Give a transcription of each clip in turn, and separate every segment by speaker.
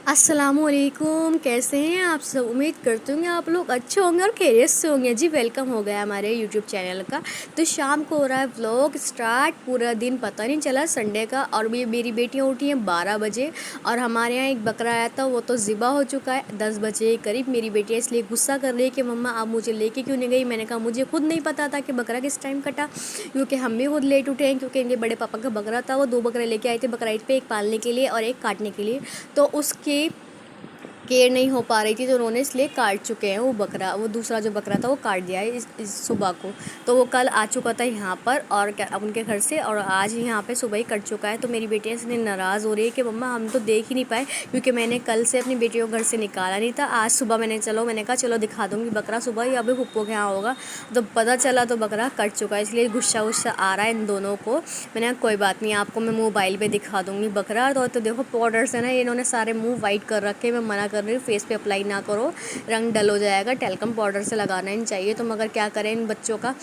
Speaker 1: अस्सलामुअलैकुम, कैसे हैं आप सब। उम्मीद करती हूँ आप लोग अच्छे होंगे और खैरियत से होंगे। जी वेलकम हो गया हमारे यूट्यूब चैनल का। तो शाम को हो रहा है व्लॉग स्टार्ट। पूरा दिन पता नहीं चला संडे का। और भी मेरी बेटियाँ उठी हैं 12 बजे और हमारे यहाँ एक बकरा आया था, वो तो ज़िबा हो चुका है 10 बजे करीब। मेरी बेटियाँ इसलिए गुस्सा कर रही है कि मम्मा आप मुझे लेके क्यों नहीं गई। मैंने कहा मुझे खुद नहीं पता था कि बकरा किस टाइम कटा, क्योंकि हम भी खुद लेट उठे हैं, क्योंकि इनके बड़े पापा का बकरा था। वो 2 बकरे लेके आए थे बकरा ईद पे, एक पालने के लिए और एक काटने के लिए। तो उसके केयर नहीं हो पा रही थी, तो उन्होंने इसलिए काट चुके हैं वो बकरा। वो दूसरा जो बकरा था वो काट दिया है इस सुबह को। तो वो कल आ चुका था यहाँ पर और उनके घर से, और आज यहाँ पे सुबह ही कट चुका है। तो मेरी बेटियाँ इसलिए नाराज़ हो रही है कि मम्मा हम तो देख ही नहीं पाए, क्योंकि मैंने कल से अपनी बेटियों को घर से निकाला नहीं था। आज सुबह मैंने कहा चलो दिखा दूँगी बकरा सुबह ही, अभी पप्पो के यहाँ होगा। तो पता चला तो बकरा कट चुका है, इसलिए गुस्सा आ रहा है इन दोनों को। मैंने कहा कोई बात नहीं, आपको मैं मोबाइल पे दिखा दूँगी बकरा। तो देखो पाउडर से ना इन्होंने सारे मुंह वाइट कर रखे। मैं मना कर रही हूँ फेस पे अप्लाई ना करो, रंग डल हो जाएगा, टेल्कम पाउडर से लगाना ही चाहिए। तो मगर क्या करें इन बच्चों का,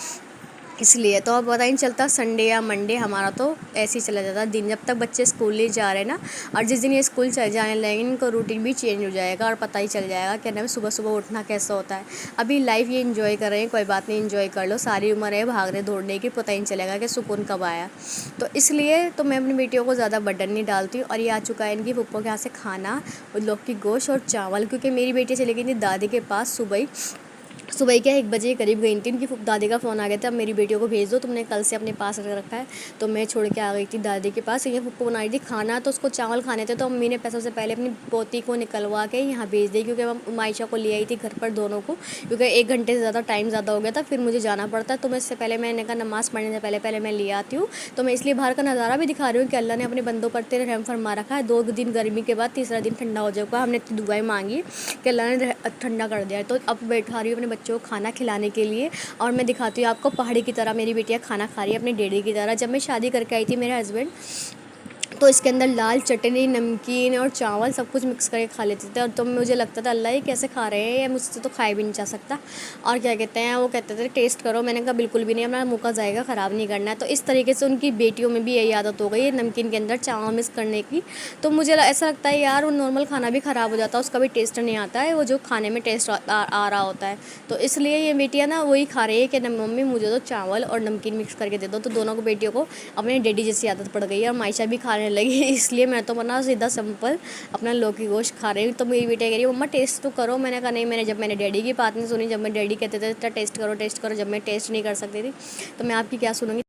Speaker 1: इसलिए तो अब पता ही नहीं चलता संडे या मंडे हमारा तो ऐसे ही चला जाता है दिन, जब तक बच्चे स्कूल नहीं जा रहे ना। और जिस दिन ये स्कूल चले जाने लगेंगे इनका रूटीन भी चेंज हो जाएगा और पता ही चल जाएगा कि ना सुबह सुबह उठना कैसा होता है। अभी लाइफ ये इन्जॉय कर रहे हैं, कोई बात नहीं, इन्जॉय कर लो, सारी उम्र है भागने दौड़ने की, पता ही नहीं चलेगा कि सुकून कब आया। तो इसलिए तो मैं अपनी बेटियों को ज़्यादा बर्डन नहीं डालती हूँ। और ये आ चुका है इनकी पप्पो के यहाँ से खाना, लौकी गोश्त और चावल, क्योंकि मेरी बेटी चली गई थी दादी के पास सुबह क्या 1 बजे करीब गई थी। उनकी दादी का फ़ोन आ गया था, अब मेरी बेटियों को भेज दो, तुमने कल से अपने पास रख रखा है। तो मैं छोड़ के आ गई थी दादी के पास। ये पप्पो बनाई थी खाना, तो उसको चावल खाने थे, तो मम्मी ने पैसों से पहले अपनी पोती को निकलवा के यहाँ भेज दी, क्योंकि मायशा को ले आई थी घर पर दोनों को, क्योंकि 1 घंटे से ज़्यादा टाइम ज़्यादा हो गया था, फिर मुझे जाना पड़ता। तो मैं इससे पहले मैंने कहा नमाज़ पढ़ने से पहले मैं ले आती हूँ। तो मैं इसलिए बाहर का नज़ारा भी दिखा रही हूँ कि अल्लाह ने अपने बंदों पर तेरे रहम फरमा रखा है। 2 दिन गर्मी के बाद तीसरा दिन ठंडा हो जाएगा। हमने इतनी दुआएं मांगी कि अल्लाह ने ठंडा कर दिया है। तो अब बैठा रही हूँ अपने बच्चों को खाना खिलाने के लिए। और मैं दिखाती हूँ आपको पहाड़ी की तरह मेरी बेटियाँ खाना खा रही है अपने डैडी की तरह। जब मैं शादी करके आई थी मेरे हस्बैंड, तो इसके अंदर लाल चटनी, नमकीन और चावल सब कुछ मिक्स करके खा लेते थे। और तो मुझे लगता था अल्लाह ये कैसे खा रहे हैं, ये मुझसे तो खाया भी नहीं जा सकता। और क्या कहते हैं, वो कहते थे टेस्ट करो। मैंने कहा बिल्कुल भी नहीं, अपना मुँह का जाएगा ख़राब नहीं करना है। तो इस तरीके से उनकी बेटियों में भी यही आदत हो गई है नमकीन के अंदर चावल मिक्स करने की। तो मुझे ऐसा लगता है यार वो नॉर्मल खाना भी ख़राब हो जाता है, उसका भी टेस्ट नहीं आता है, वो जो खाने में टेस्ट आ रहा होता है। तो इसलिए ये बेटियाँ ना वही खा रही है कि मम्मी मुझे तो चावल और नमकीन मिक्स करके दे दो। तो दोनों को बेटियों को अपने डैडी जैसी आदत पड़ गई है और मायशा भी खाने लगी। इसलिए मैं तो बना सीधा सिंपल अपना लौकी गोश्त खा रही हूँ। तो मेरी बेटी कह रही है मम्मा टेस्ट तो करो। मैंने कहा नहीं, जब मैंने डैडी की बात नहीं सुनी, जब मैं डैडी कहते थे टेस्ट करो, जब मैं टेस्ट नहीं कर सकती थी, तो मैं आपकी क्या सुनूंगी।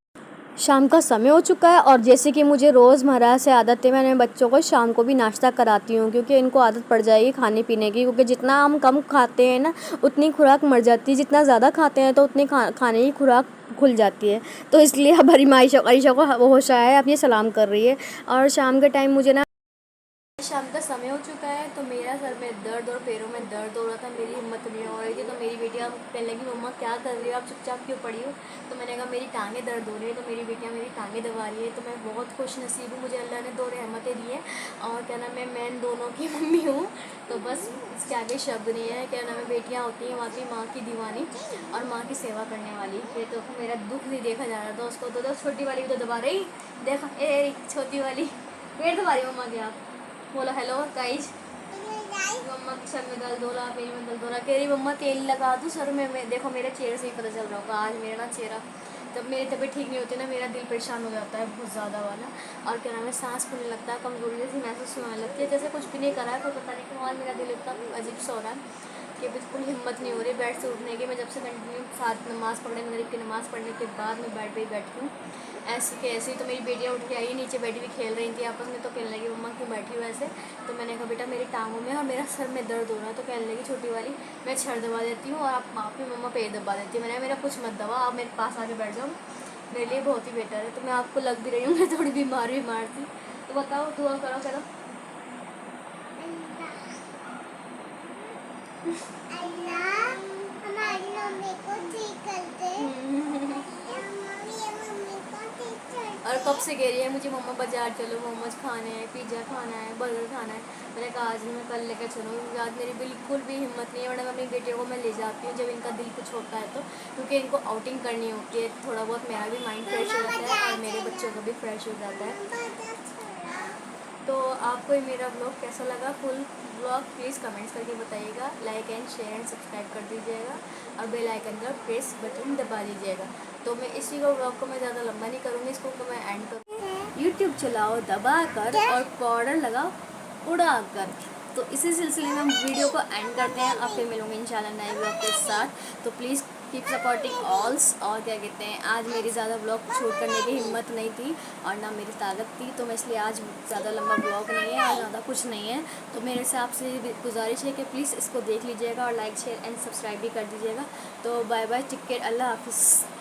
Speaker 1: शाम का समय हो चुका है और जैसे कि मुझे रोज़मर्रा से आदत है, मैंने बच्चों को शाम को भी नाश्ता कराती हूँ, क्योंकि इनको आदत पड़ जाएगी खाने पीने की। क्योंकि जितना हम कम खाते हैं ना उतनी खुराक मर जाती है, जितना ज़्यादा खाते हैं तो उतनी खाने की खुराक खुल जाती है। तो इसलिए हमारी आयशा को वो होश आया है, अब ये सलाम कर रही है। और शाम के टाइम मुझे ना शाम का समय हो चुका है, तो मेरा सर में दर्द और पैरों में दर्द हो रहा था, मेरी हिम्मत नहीं हो रही थी। तो मेरी बेटियाँ कहने लगी मम्मा क्या कर रही हो आप, चुपचाप क्यों पड़ी हो। तो मैंने कहा मेरी टांगें दर्द हो रही है। तो मेरी बेटियाँ मेरी टांगें दबा रही है। तो मैं बहुत खुश नसीब हूँ, मुझे अल्लाह ने 2 रहमतें दी हैं। और क्या नाम है, मैं इन दोनों की मम्मी हूँ। तो बस इसके आगे शब्द नहीं है। क्या नाम है, बेटियाँ होती हैं वाकई माँ की दीवानी और माँ की सेवा करने वाली। फिर तो मेरा दुख नहीं देखा जा रहा था उसको। तो छोटी वाली भी तो दबा रही, देखा ए छोटी वाली पेट दबा रही मम्मा के आप। बोला हेलो गाइज, मम्मा के सर में दर्द हो रहा, पेट में दर्द हो रहा, कह रही मम्मा तेल लगा दूँ सर में। मैं देखो मेरे चेहरे से ही पता चल रहा होगा आज मेरा ना चेहरा, जब मेरी तबीयत ठीक नहीं होती ना मेरा दिल परेशान हो जाता है बहुत ज़्यादा वाला। और क्या नाम है, सांस फूलने लगता है, कमजोरी जैसी महसूस होने लगती है, जैसे कुछ भी नहीं करा है। तो पता नहीं क्यों आज मेरा दिल इतना अजीब सा हो रहा है कि बिल्कुल हिम्मत नहीं हो रही बेड से उठने की। मैं जब से कंटिन्यू साथ नमाज़ पढ़ने मगरिब की नमाज़ पढ़ने के बाद मैं बेड पे ही बैठी हूँ ऐसी के ऐसी। तो मेरी बेटियाँ उठ के आई, नीचे बैठी हुई खेल रही थी आपस में। तो कहने लगी मम्मा क्यों बैठी हो ऐसे। तो मैंने कहा बेटा मेरी टांगों में और मेरा सर में दर्द हो रहा है। तो कहने लगी छोटी वाली मैं छड़ दबा देती हूँ और आप भी मम्मा पेट दबा देती है। मैंने मेरा कुछ मत दबा, आप मेरे पास आके बैठ जाओ, मेरे लिए बहुत ही बेटर है। तो मैं आपको लग भी रही हूँ, मैं थोड़ी बीमार थी। तो बताओ दुआ करो करो।
Speaker 2: अल्लाह हमारी मम्मी को ठीक कर दे।
Speaker 1: और कब से कह रही है मुझे मम्मा बाजार चलो, मोमोज खाने हैं, पिज़्ज़ा खाना है, बर्गर खाना है। मैंने कहा आज मैं कल लेकर चलूँ, आज मेरी बिल्कुल भी हिम्मत नहीं है। वरना मैं अपनी बेटियों को मैं ले जाती हूँ जब इनका दिल कुछ होता है तो, क्योंकि इनको आउटिंग करनी होती है, थोड़ा बहुत मेरा भी माइंड फ्रेश हो जाता है और मेरे बच्चों को भी फ्रेश हो जाता है। तो आपको ये मेरा ब्लॉग कैसा लगा, फुल ब्लॉग प्लीज़ कमेंट्स करके बताइएगा। Like and share and subscribe कर दीजिएगा और बेल आइकन का प्रेस बटन दबा दीजिएगा। तो मैं इसी को ब्लॉग को मैं ज़्यादा लंबा नहीं करूँगी, इसको तो मैं एंड करूँ। यूट्यूब चलाओ दबा कर और पाउडर लगाओ उड़ा कर। तो इसी सिलसिले में हम वीडियो को एंड करते हैं और फिर मिलूंगी इंशाल्लाह नए ब्लॉग के साथ। तो प्लीज़ कीप सपोर्टिंग ऑल्स। और क्या कहते हैं, आज मेरी ज़्यादा ब्लॉग शूट करने की हिम्मत नहीं थी और ना मेरी ताकत थी, तो मैं इसलिए आज ज़्यादा लंबा ब्लॉग नहीं है और ज़्यादा कुछ नहीं है। तो मेरे से आपसे गुजारिश है कि प्लीज़ इसको देख लीजिएगा और लाइक शेयर एंड सब्सक्राइब भी कर दीजिएगा। तो बाय बाय, टेक केयर, अल्लाह हाफिज़।